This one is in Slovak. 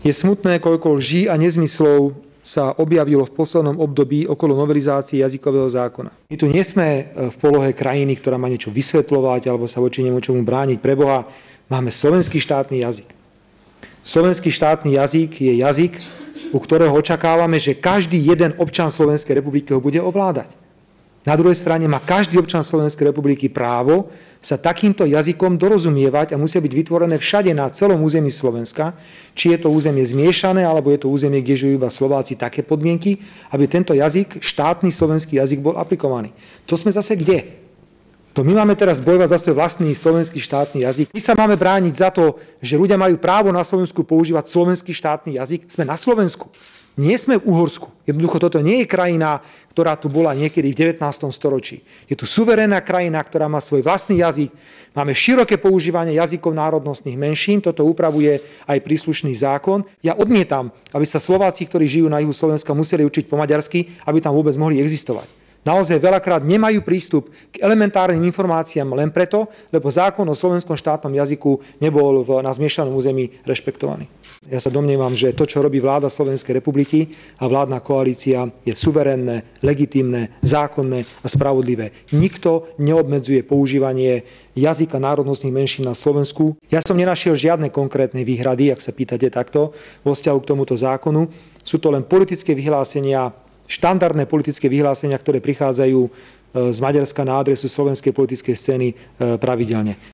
Je smutné, koľko lží a nezmyslov sa objavilo v poslednom období okolo novelizácie jazykového zákona. My tu nie sme v polohe krajiny, ktorá má niečo vysvetľovať alebo sa voči niečomu brániť. Pre Boha, máme slovenský štátny jazyk. Slovenský štátny jazyk je jazyk, u ktorého očakávame, že každý jeden občan Slovenskej republiky ho bude ovládať. Na druhej strane má každý občan Slovenskej republiky právo sa takýmto jazykom dorozumievať a musia byť vytvorené všade na celom území Slovenska, či je to územie zmiešané, alebo je to územie, kde žijú iba Slováci, také podmienky, aby tento jazyk, štátny slovenský jazyk, bol aplikovaný. To sme zase kde? To my máme teraz bojovať za svoj vlastný slovenský štátny jazyk. My sa máme brániť za to, že ľudia majú právo na Slovensku používať slovenský štátny jazyk. Sme na Slovensku. Nie sme v Uhorsku. Jednoducho toto nie je krajina, ktorá tu bola niekedy v 19. storočí. Je tu suverénna krajina, ktorá má svoj vlastný jazyk. Máme široké používanie jazykov národnostných menšín. Toto upravuje aj príslušný zákon. Ja odmietam, aby sa Slováci, ktorí žijú na juhu Slovenska, museli učiť po maďarsky, aby tam vôbec mohli existovať. Naozaj veľakrát nemajú prístup k elementárnym informáciám len preto, lebo zákon o slovenskom štátnom jazyku nebol na zmiešanom území rešpektovaný. Ja sa domnievam, že to, čo robí vláda Slovenskej republiky a vládna koalícia, je suverénne, legitímne, zákonné a spravodlivé. Nikto neobmedzuje používanie jazyka národnostných menšín na Slovensku. Ja som nenašiel žiadne konkrétne výhrady, ak sa pýtate takto, vo vzťahu k tomuto zákonu. Sú to len politické vyhlásenia, štandardné politické vyhlásenia, ktoré prichádzajú z Maďarska na adresu slovenskej politickej scény pravidelne.